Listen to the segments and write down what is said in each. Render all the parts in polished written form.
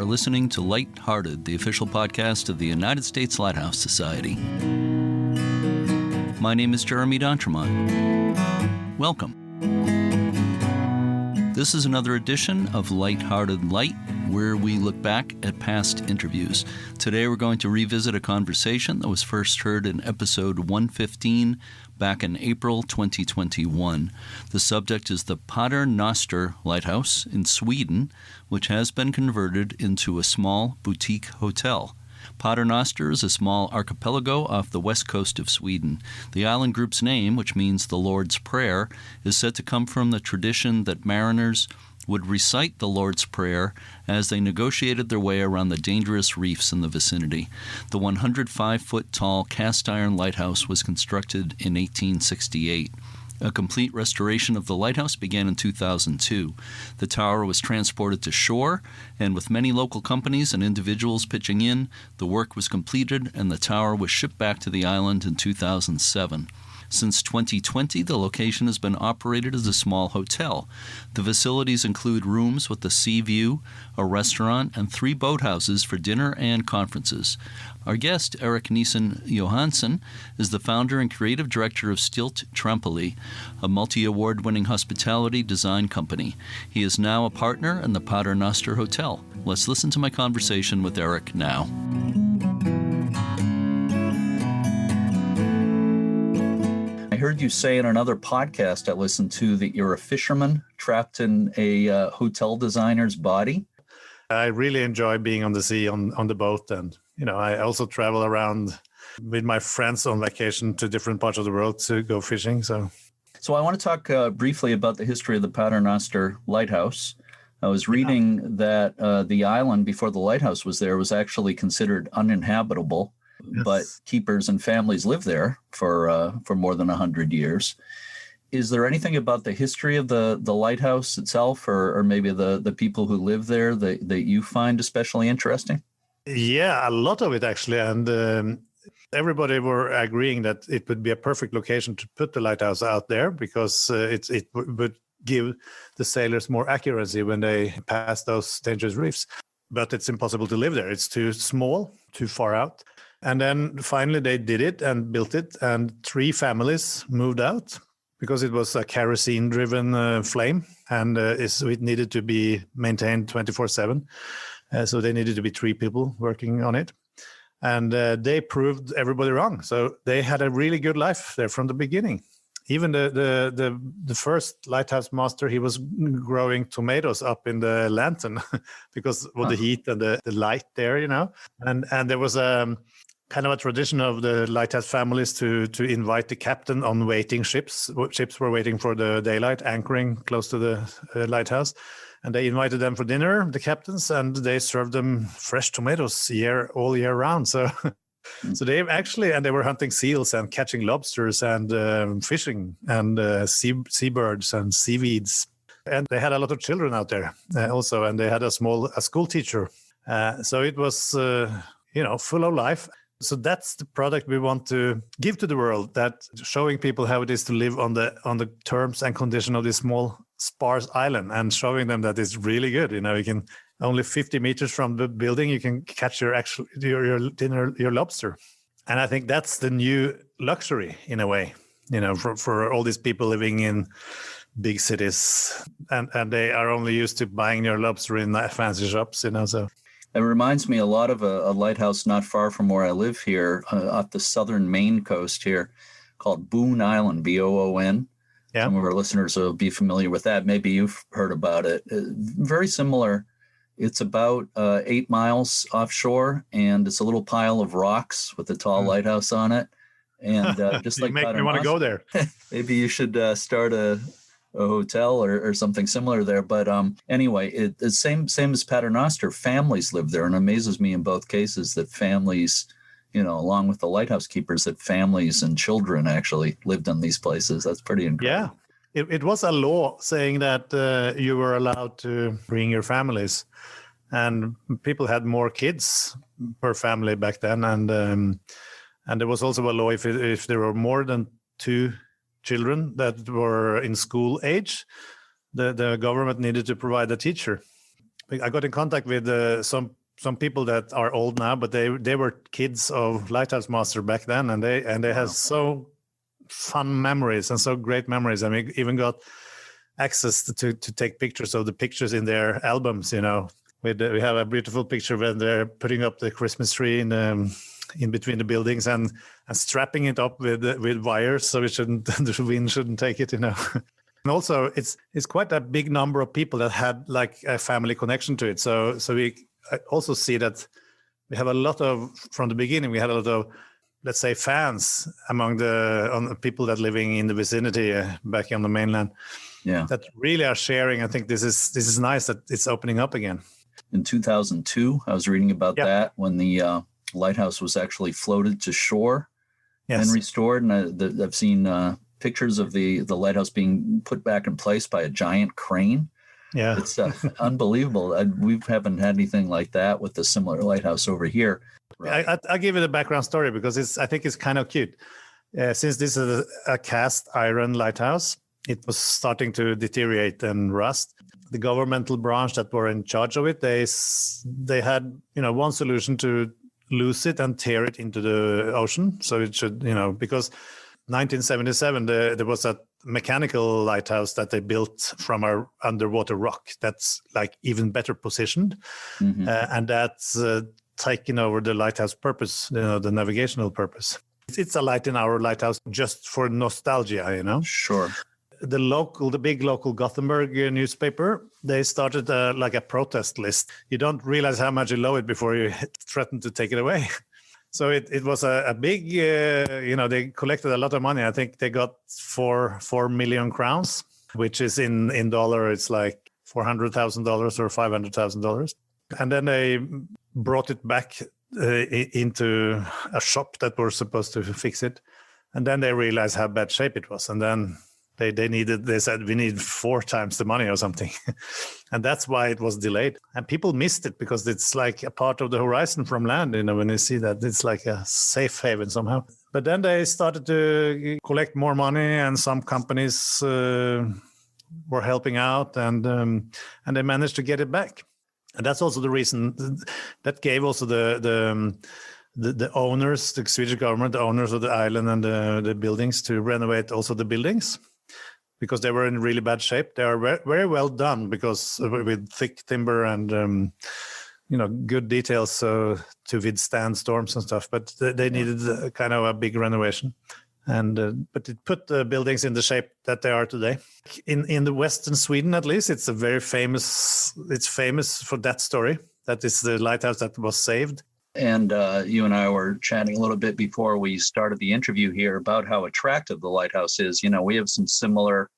are listening to Lighthearted, the official podcast of the United States Lighthouse Society. My name is Jeremy D'Entremont. Welcome. This is another edition of Lighthearted Light, where we look back at past interviews. Today we're going to revisit a conversation that was first heard in episode 115 back in April 2021. The subject is the Pater Noster Lighthouse in Sweden, which has been converted into a small boutique hotel. Pater Noster is a small archipelago off the west coast of Sweden. The island group's name, which means the Lord's Prayer, is said to come from the tradition that mariners would recite the Lord's Prayer as they negotiated their way around the dangerous reefs in the vicinity. The 105-foot-tall cast-iron lighthouse was constructed in 1868. A complete restoration of the lighthouse began in 2002. The tower was transported to shore, and with many local companies and individuals pitching in, the work was completed and the tower was shipped back to the island in 2007. Since 2020, the location has been operated as a small hotel. The facilities include rooms with a sea view, a restaurant, and 3 boathouses for dinner and conferences. Our guest, Erik Nissen Johansen, is the founder and creative director of Stylt Trampoli, a multi-award-winning hospitality design company. He is now a partner in the Pater Noster Hotel. Let's listen to my conversation with Erik now. I heard you say in another podcast I listened to that you're a fisherman trapped in a hotel designer's body. I really enjoy being on the sea, on the boat. And, I also travel around with my friends on vacation to different parts of the world to go fishing. So I want to talk briefly about the history of the Pater Noster Lighthouse. I was reading that the island before the lighthouse was there was actually considered uninhabitable. Yes. But keepers and families live there for more than 100 years. Is there anything about the history of the lighthouse itself, or maybe the people who live there that you find especially interesting? Yeah, a lot of it actually, and everybody were agreeing that it would be a perfect location to put the lighthouse out there because it would give the sailors more accuracy when they pass those dangerous reefs. But it's impossible to live there; it's too small, too far out. And then finally they did it and built it, and 3 families moved out because it was a kerosene-driven flame, and so it needed to be maintained 24/7. So they needed to be 3 people working on it. And they proved everybody wrong. So they had a really good life there from the beginning. Even the first lighthouse master, he was growing tomatoes up in the lantern because of the heat and the light there, And there was kind of a tradition of the lighthouse families to invite the captain on waiting ships. Ships were waiting for the daylight, anchoring close to the lighthouse. And they invited them for dinner, the captains, and they served them fresh tomatoes all year round. So they actually, and they were hunting seals and catching lobsters and fishing and seabirds and seaweeds. And they had a lot of children out there also, and they had a school teacher. So it was, full of life. So that's the product we want to give to the world, that showing people how it is to live on the terms and condition of this small, sparse island, and showing them that it's really good. You can only 50 meters from the building, you can catch your dinner, your lobster. And I think that's the new luxury in a way, for all these people living in big cities, and they are only used to buying their lobster in fancy shops, so. It reminds me a lot of a lighthouse not far from where I live here, off the southern Maine coast here, called Boone Island, Boon. Yeah. Some of our listeners will be familiar with that. Maybe you've heard about it. Very similar. It's about 8 miles offshore, and it's a little pile of rocks with a tall lighthouse on it. And just like you make me want to go there. Maybe you should start a hotel or something similar there. But anyway, it's same as Pater Noster. Families live there, and it amazes me in both cases that families, along with the lighthouse keepers, that families and children actually lived in these places. That's pretty incredible. Yeah, it was a law saying that you were allowed to bring your families, and people had more kids per family back then, and there was also a law if there were more than 2 children that were in school age, the government needed to provide a teacher. I got in contact with some people that are old now, but they were kids of Lighthouse Master back then, and they have so fun memories and so great memories. I mean, even got access to take pictures of the pictures in their albums. You know, we have a beautiful picture when they're putting up the Christmas tree in between the buildings and strapping it up with wires so the wind shouldn't take it. You know. And also, it's quite a big number of people that had like a family connection to it. So we also see that we have from the beginning, we had a lot of, let's say, fans among the people that living in the vicinity back on the mainland. Yeah, that really are sharing. I think this is nice that it's opening up again. In 2002, I was reading about that when the lighthouse was actually floated to shore and restored, and I've seen pictures of the lighthouse being put back in place by a giant crane. Yeah, it's unbelievable. We haven't had anything like that with a similar lighthouse over here. Right. I'll give you the background story because I think it's kind of cute. Since this is a cast iron lighthouse, it was starting to deteriorate and rust. The governmental branch that were in charge of it, they had one solution to lose it and tear it into the ocean. So it should, because 1977 there was a mechanical lighthouse that they built from our underwater rock that's like even better positioned, and that's taking over the lighthouse purpose, the navigational purpose. It's a light in our lighthouse just for nostalgia, Sure. The big local Gothenburg newspaper, they started like a protest list. You don't realize how much you love it before you threaten to take it away. So it was a big, they collected a lot of money. I think they got 4 million crowns, which is in dollar, it's like $400,000 or $500,000. And then they brought it back into a shop that were supposed to fix it. And then they realized how bad shape it was. And then they said we need 4 times the money or something. And that's why it was delayed. And people missed it because it's like a part of the horizon from land, when you see that it's like a safe haven somehow. But then they started to collect more money, and some companies were helping out, and they managed to get it back. And that's also the reason that gave also the owners, the Swedish government, the owners of the island and the buildings, to renovate also the buildings, because they were in really bad shape. They are very well done because with thick timber and good details to withstand storms and stuff. But they needed kind of a big renovation, and but it put the buildings in the shape that they are today. In the Western Sweden, at least, it's famous for that story. That is the lighthouse that was saved. And you and I were chatting a little bit before we started the interview here about how attractive the lighthouse is. We have some similar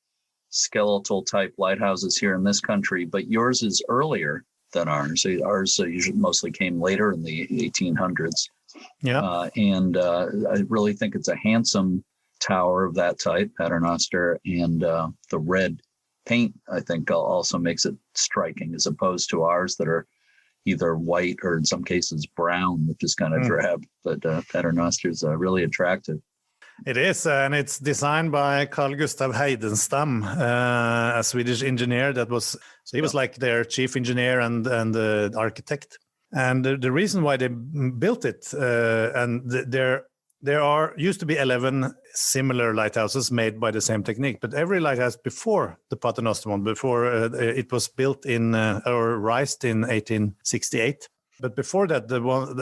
skeletal type lighthouses here in this country, but yours is earlier than ours. Ours usually mostly came later in the 1800s. Yeah. And I really think it's a handsome tower of that type, Pater Noster, and the red paint, I think, also makes it striking, as opposed to ours that are either white or in some cases brown, which is kind of drab. But Pater Noster is really attractive. It is, and it's designed by Carl Gustav Heidenstam, a Swedish engineer he was like their chief engineer and architect. And the reason why they built it, and there used to be 11 similar lighthouses made by the same technique, but every lighthouse before the Pater Noster one, before it was built or raised in 1868. But before that,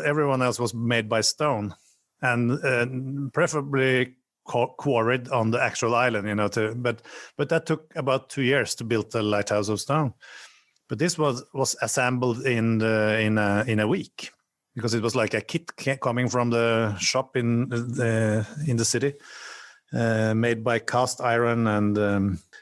everyone else was made by stone, and preferably quarried on the actual island, but that took about 2 years to build the lighthouse of stone. But this was assembled in a week, because it was like a kit coming from the shop in the city, made by cast iron, and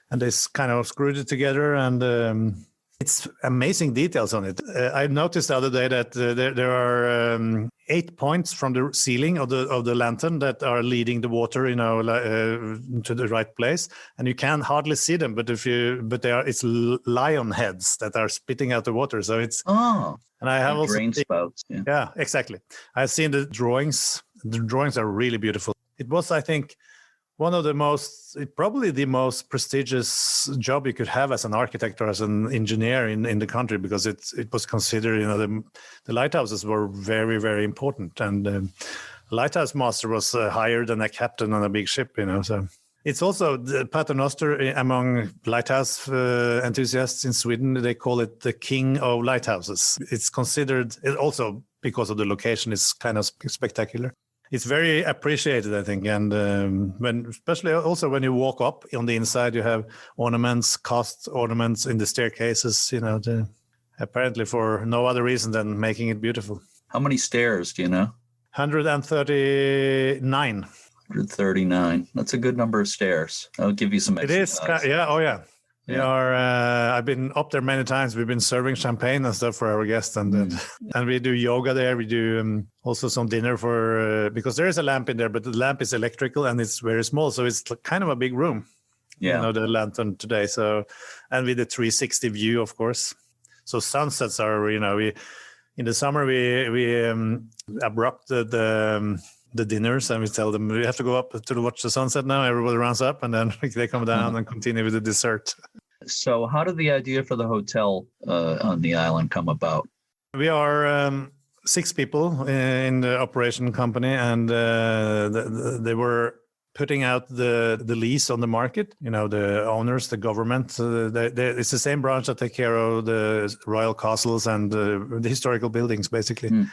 they kind of screwed it together, and it's amazing details on it. I noticed the other day that there are 8 points from the ceiling of the lantern that are leading the water, to the right place, and you can hardly see them. But it's lion heads that are spitting out the water. So it's and I have also drain spouts. Yeah, exactly. I've seen the drawings. The drawings are really beautiful. It was, I think, one of the probably the most prestigious job you could have as an architect or as an engineer in the country, because it was considered, the lighthouses were very, very important. And lighthouse master was higher than a captain on a big ship, so. It's also the Pater Noster among lighthouse enthusiasts in Sweden. They call it the king of lighthouses. It's considered, also because of the location, it's kind of spectacular. It's very appreciated, I think. And especially also when you walk up on the inside, you have ornaments, cast ornaments in the staircases, apparently for no other reason than making it beautiful. How many stairs do you know? 139. 139. That's a good number of stairs. I'll give you some exercise. It is, yeah. Oh, yeah. We are. I've been up there many times. We've been serving champagne and stuff for our guests, and we do yoga there. We do also some dinner for because there is a lamp in there, but the lamp is electrical and it's very small, so it's kind of a big room. Yeah, the lantern today. So, and with the 360 view, of course. So sunsets are, we in the summer we abrupt the dinners, and we tell them we have to go up to watch the sunset now. Everybody runs up, and then they come down and continue with the dessert. So how did the idea for the hotel on the island come about? We are 6 people in the operation company, and they were putting out the lease on the market. The owners, the government, it's the same branch that take care of the royal castles and the historical buildings, basically.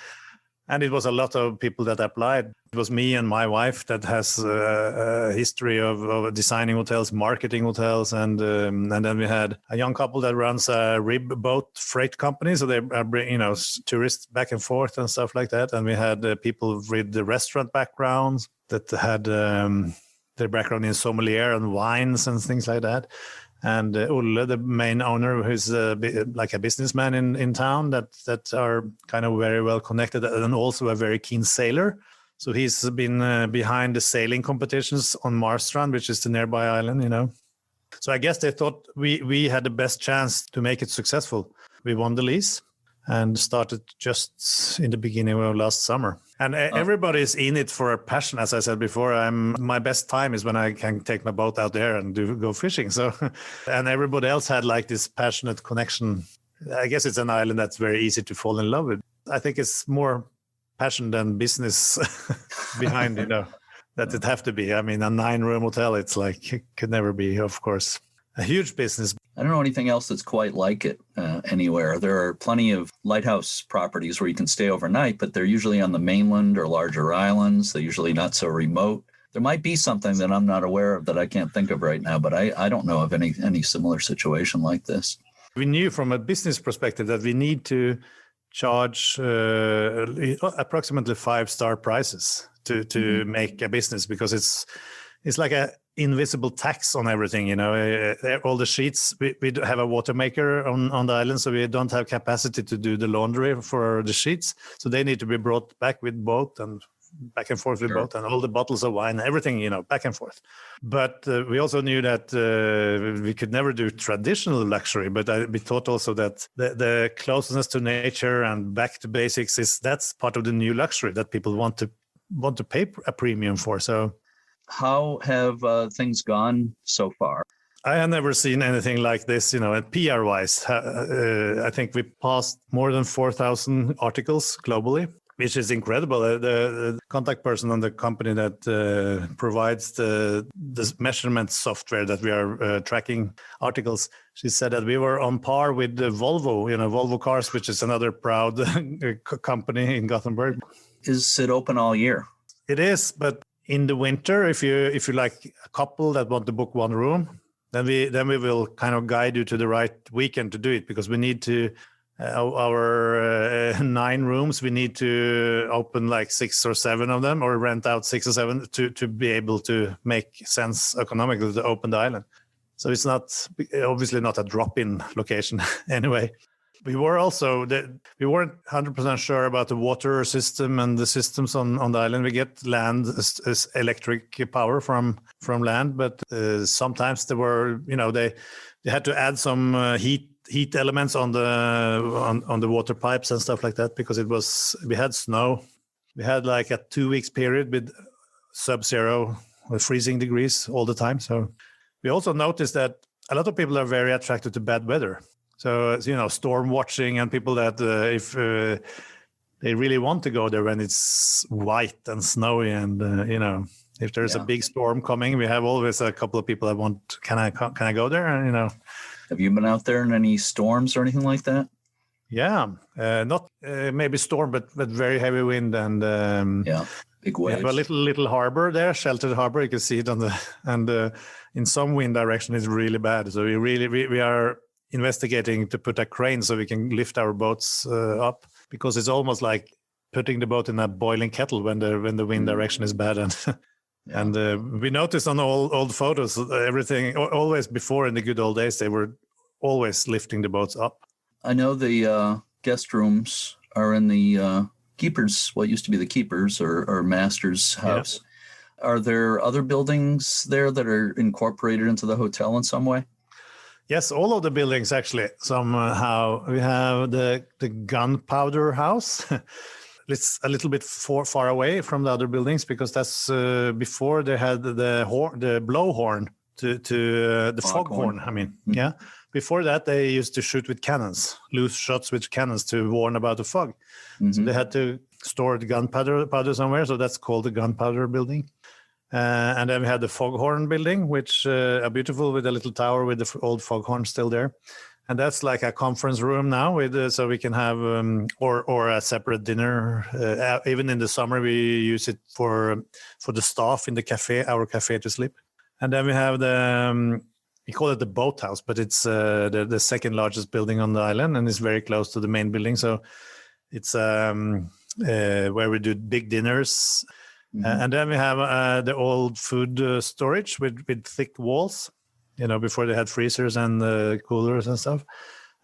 And it was a lot of people that applied. It was me and my wife that has a history of designing hotels, marketing hotels, and then we had a young couple that runs a rib boat freight company. So they bring tourists back and forth and stuff like that. And we had people with the restaurant backgrounds that had their background in sommelier and wines and things like that. And Olle, the main owner, who's like a businessman in town, that are kind of very well connected, and also a very keen sailor. So he's been behind the sailing competitions on Marstrand, which is the nearby island, So I guess they thought we had the best chance to make it successful. We won the lease and started just in the beginning of last summer. And everybody's in it for a passion, as I said before. My best time is when I can take my boat out there and go fishing. So, and everybody else had like this passionate connection. I guess it's an island that's very easy to fall in love with. I think it's more passion than business behind, that it have to be. I mean, a 9-room hotel, it's like, it could never be, of course, a huge business. I don't know anything else that's quite like it anywhere. There are plenty of lighthouse properties where you can stay overnight, but they're usually on the mainland or larger islands. They're usually not so remote. There might be something that I'm not aware of that I can't think of right now, but I don't know of any similar situation like this. We knew from a business perspective that we need to charge approximately 5-star prices to make a business, because it's like a invisible tax on everything, all the sheets. We have a water maker on the island, so we don't have capacity to do the laundry for the sheets. So they need to be brought back with boat and back and forth with boat, and all the bottles of wine, everything, back and forth. But we also knew that we could never do traditional luxury, but we thought also that the closeness to nature and back to basics that's part of the new luxury that people want to pay a premium for. So how have things gone so far? I have never seen anything like this, and PR-wise. I think we passed more than 4,000 articles globally, which is incredible. The contact person on the company that provides the measurement software that we are tracking articles, she said that we were on par with the Volvo, Volvo Cars, which is another proud company in Gothenburg. Is it open all year? It is, but in the winter, if you like a couple that want to book one room, then we will kind of guide you to the right weekend to do it, because we need to our 9 rooms, we need to open like 6 or 7 of them, or rent out 6 or 7 to be able to make sense economically to open the island. So it's obviously not a drop-in location anyway. We were also we weren't 100% sure about the water system and the systems on the island. We get land as electric power from land, but sometimes there were they had to add some heat elements on the water pipes and stuff like that, because we had snow. We had like a 2 weeks period with sub-zero with freezing degrees all the time. So we also noticed that a lot of people are very attracted to bad weather. So, storm watching, and people that if they really want to go there when it's white and snowy, and if there's a big storm coming, we have always a couple of people that want, can I go there? And have you been out there in any storms or anything like that? Yeah, not maybe storm, but very heavy wind, and big waves. We have a little harbor there, sheltered harbor. You can see it and in some wind direction it's really bad. So we are investigating to put a crane so we can lift our boats up, because it's almost like putting the boat in a boiling kettle when the wind direction is bad. And and we noticed on all old photos, everything always before, in the good old days, they were always lifting the boats up. I know the guest rooms are in the keeper's, what used to be the keeper's or master's house. Yeah. Are there other buildings there that are incorporated into the hotel in some way? Yes, all of the buildings actually. Somehow we have the gunpowder house. It's a little bit far away from the other buildings, because that's before they had the blowhorn to the foghorn. I mean, yeah. Before that, they used to shoot with cannons, loose shots with cannons to warn about the fog. Mm-hmm. So they had to store the gunpowder somewhere. So that's called the gunpowder building. And then we had the foghorn building, which are beautiful, with a little tower with the old foghorn still there. And that's like a conference room now, with so we can have or a separate dinner. Even in the summer, we use it for the staff in the cafe, our cafe, to sleep. And then we have we call it the boathouse, but it's the second largest building on the island, and it's very close to the main building. So it's where we do big dinners. Mm-hmm. And then we have the old food storage with thick walls, before they had freezers and coolers and stuff.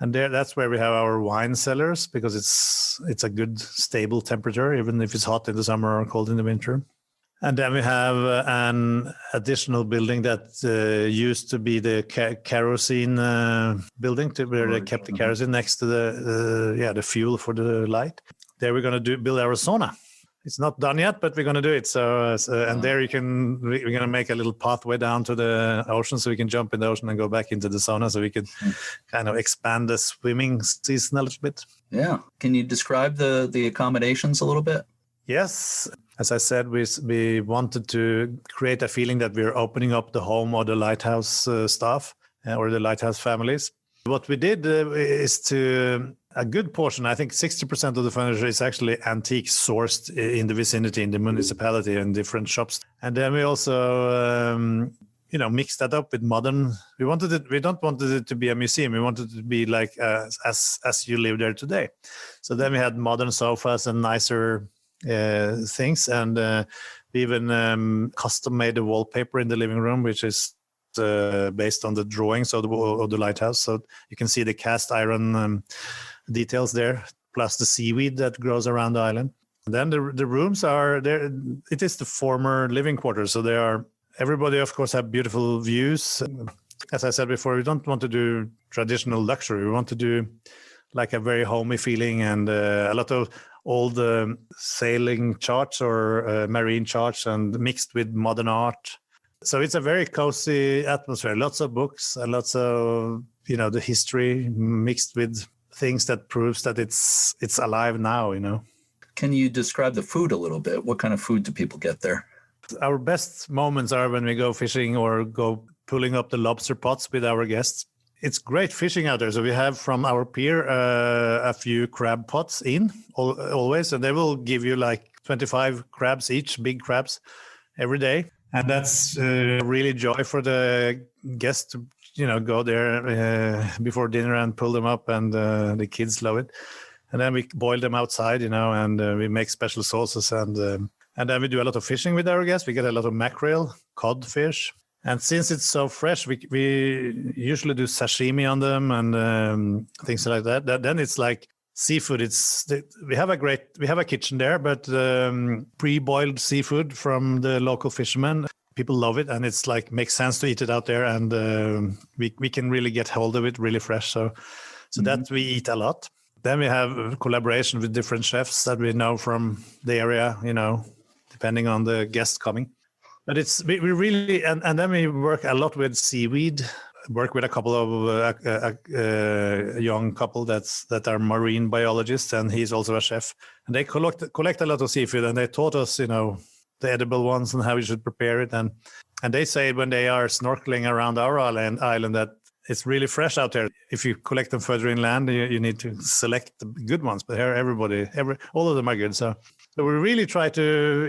And that's where we have our wine cellars, because it's a good stable temperature, even if it's hot in the summer or cold in the winter. And then we have an additional building that used to be the kerosene building, where they kept the kerosene next to the fuel for the light. There we're going to build our sauna. It's not done yet, but we're going to do it. So and there we're going to make a little pathway down to the ocean, so we can jump in the ocean and go back into the sauna, so we could kind of expand the swimming season a little bit. Yeah. Can you describe the accommodations a little bit? Yes. As I said, we wanted to create a feeling that we're opening up the home of the Lighthouse staff or the Lighthouse families. What we did is a good portion, I think 60% of the furniture is actually antique, sourced in the vicinity, in the municipality, and different shops. And then we also, mixed that up with modern. We don't want it to be a museum. We wanted it to be like as you live there today. So then we had modern sofas and nicer things, and we even custom made the wallpaper in the living room, which is based on the drawings of the lighthouse. So you can see the cast iron details there, plus the seaweed that grows around the island. And then the rooms are there. It is the former living quarters, so everybody of course have beautiful views. As I said before, we don't want to do traditional luxury. We want to do like a very homey feeling, and a lot of old sailing charts or marine charts, and mixed with modern art. So it's a very cozy atmosphere. Lots of books and lots of the history mixed with things that proves that it's alive now. Can you describe the food a little bit? What kind of food do people get there? Our best moments are when we go fishing or go pulling up the lobster pots with our guests. It's great fishing out there. So we have from our pier a few crab pots always, and they will give you like 25 crabs each, big crabs, every day. And that's really joy for the guests to, go there before dinner and pull them up, and the kids love it. And then we boil them outside, and we make special sauces, and then we do a lot of fishing with our guests. We get a lot of mackerel, codfish. And since it's so fresh, we usually do sashimi on them and things like that. Then it's like seafood. We have a kitchen there, but pre-boiled seafood from the local fishermen. People love it, and it's like makes sense to eat it out there, and we can really get hold of it really fresh. So that we eat a lot. Then we have collaboration with different chefs that we know from the area, depending on the guests coming. But we really, and then we work a lot with seaweed. Work with a couple of young couple that are marine biologists, and he's also a chef. And they collect a lot of seafood, and they taught us, the edible ones and how we should prepare it. And they say when they are snorkeling around our island that it's really fresh out there. If you collect them further inland, you need to select the good ones. But here, all of them are good. So we really try to,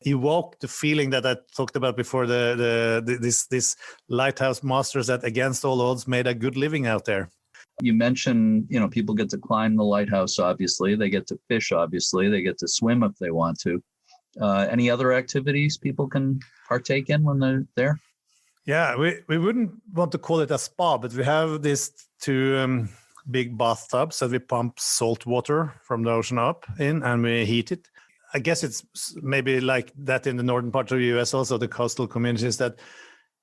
evoke the feeling that I talked about before, this lighthouse masters that against all odds made a good living out there. You mentioned, people get to climb the lighthouse, obviously. They get to fish, obviously. They get to swim if they want to. Any other activities people can partake in when they're there? Yeah, we wouldn't want to call it a spa, but we have these two big bathtubs that we pump salt water from the ocean up in, and we heat it. I guess it's maybe like that in the northern part of the US also, the coastal communities, that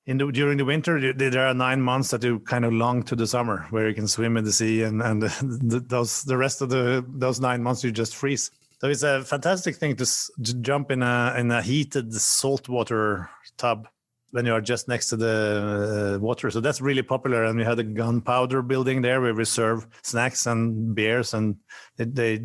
during the winter, there are 9 months that you kind of long to the summer, where you can swim in the sea, and the rest of those 9 months you just freeze. So it's a fantastic thing to jump in a heated saltwater tub when you are just next to the water. So that's really popular. And we had a gunpowder building there where we serve snacks and beers, and they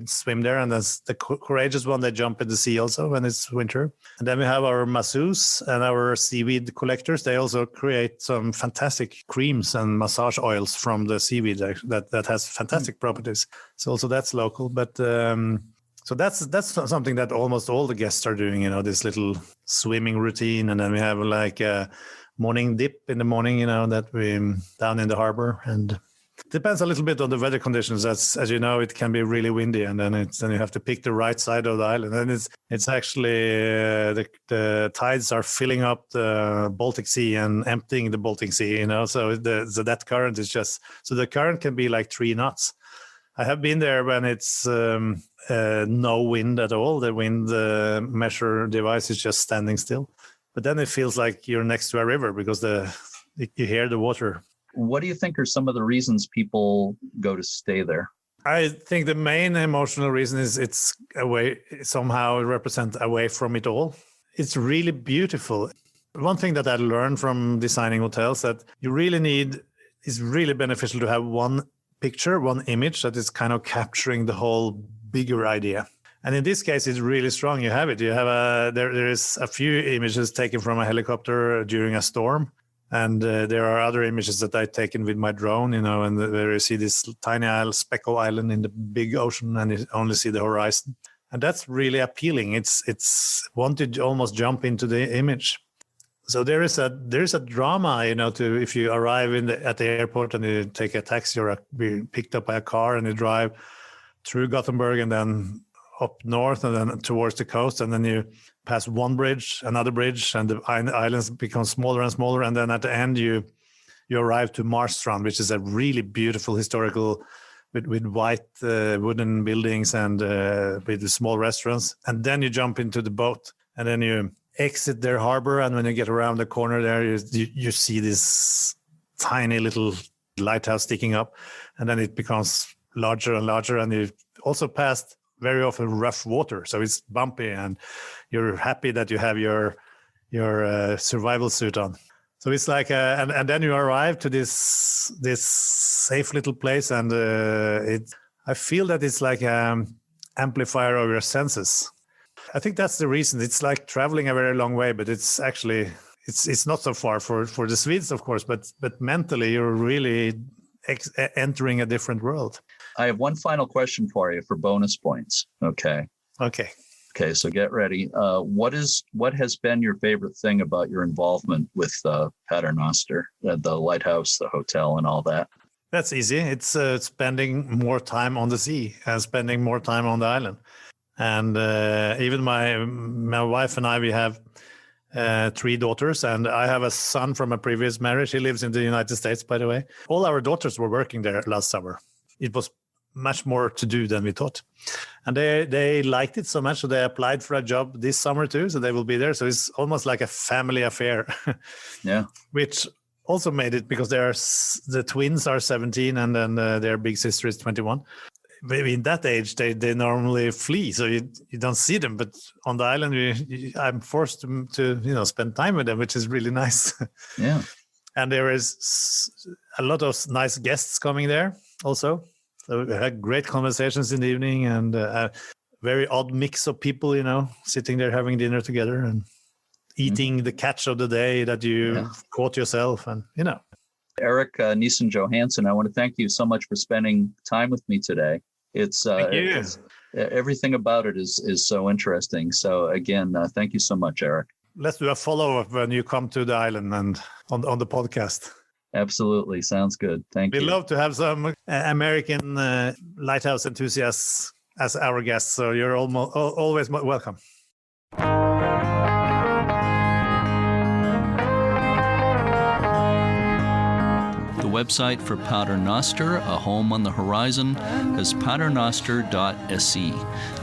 swim there. And that's the courageous one, they jump in the sea also when it's winter. And then we have our masseuses and our seaweed collectors. They also create some fantastic creams and massage oils from the seaweed that has fantastic properties. So also that's local. But so that's something that almost all the guests are doing, this little swimming routine. And then we have like a morning dip in the morning, that we down in the harbor. And it depends a little bit on the weather conditions. As you know, it can be really windy, and then you have to pick the right side of the island. And it's actually the tides are filling up the Baltic Sea and emptying the Baltic Sea, So that current is so the current can be like 3 knots. I have been there when it's no wind at all. The wind measure device is just standing still. But then it feels like you're next to a river because you hear the water. What do you think are some of the reasons people go to stay there? I think the main emotional reason is it's somehow represent away from it all. It's really beautiful. One thing that I learned from designing hotels that is really beneficial to have one picture, one image that is kind of capturing the whole bigger idea. And in this case, it's really strong. You have it. You have there is a few images taken from a helicopter during a storm. And there are other images that I've taken with my drone, and where you see this tiny speckle island in the big ocean, and you only see the horizon. And that's really appealing. It's want to almost jump into the image. So there is a drama, if you arrive at the airport and you take a taxi or be picked up by a car and you drive through Gothenburg and then up north and then towards the coast, and then you pass one bridge, another bridge, and the islands become smaller and smaller. And then at the end, you arrive to Marstrand, which is a really beautiful historical with white wooden buildings and with the small restaurants. And then you jump into the boat, and then you exit their harbor, and when you get around the corner there, you see this tiny little lighthouse sticking up, and then it becomes larger and larger, and you also passed very often rough water, so it's bumpy, and you're happy that you have your survival suit on. So it's like and then you arrive to this safe little place, and I feel that it's like an amplifier of your senses. I think that's the reason. It's like traveling a very long way, but it's actually it's not so far for the Swedes, of course, but mentally you're really entering a different world. I have one final question for you for bonus points. Okay, so get ready. What has been your favorite thing about your involvement with Pater Noster, the lighthouse, the hotel, and all that? That's easy. It's spending more time on the sea and spending more time on the island. And even my wife and I, we have 3 daughters, and I have a son from a previous marriage. He lives in the United States, by the way. All our daughters were working there last summer. It was much more to do than we thought. And they liked it so much, so they applied for a job this summer too, so they will be there. So it's almost like a family affair. Yeah. Which also made it, because the twins are 17 and then their big sister is 21. maybe in that age they normally flee, so you don't see them. But on the island, I'm forced to spend time with them, which is really nice. Yeah. And there is a lot of nice guests coming there also. So we had great conversations in the evening, and a very odd mix of people, sitting there having dinner together and eating the catch of the day that you caught yourself, and Erik Nissen Johansen, I want to thank you so much for spending time with me today. Thank you. Everything about it is so interesting. So again, thank you so much, Erik. Let's do a follow-up when you come to the island and on the podcast. Absolutely. Sounds good. Thank you. We love to have some American lighthouse enthusiasts as our guests, so you're always welcome. The website for Pater Noster, a home on the horizon, is paternoster.se.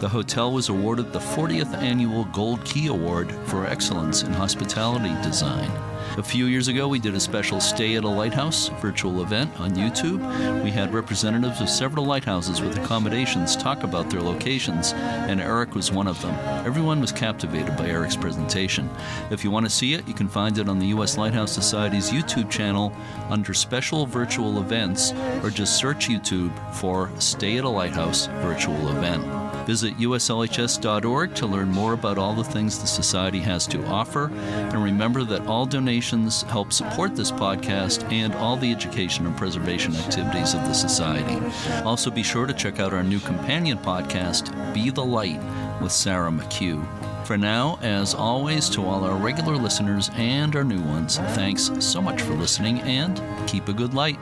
The hotel was awarded the 40th Annual Gold Key Award for Excellence in Hospitality Design. A few years ago, we did a special Stay at a Lighthouse virtual event on YouTube. We had representatives of several lighthouses with accommodations talk about their locations, and Erik was one of them. Everyone was captivated by Erik's presentation. If you want to see it, you can find it on the U.S. Lighthouse Society's YouTube channel under Special Virtual Events, or just search YouTube for Stay at a Lighthouse virtual event. Visit uslhs.org to learn more about all the things the Society has to offer. And remember that all donations help support this podcast and all the education and preservation activities of the Society. Also, be sure to check out our new companion podcast, Be the Light, with Sarah McHugh. For now, as always, to all our regular listeners and our new ones, thanks so much for listening, and keep a good light.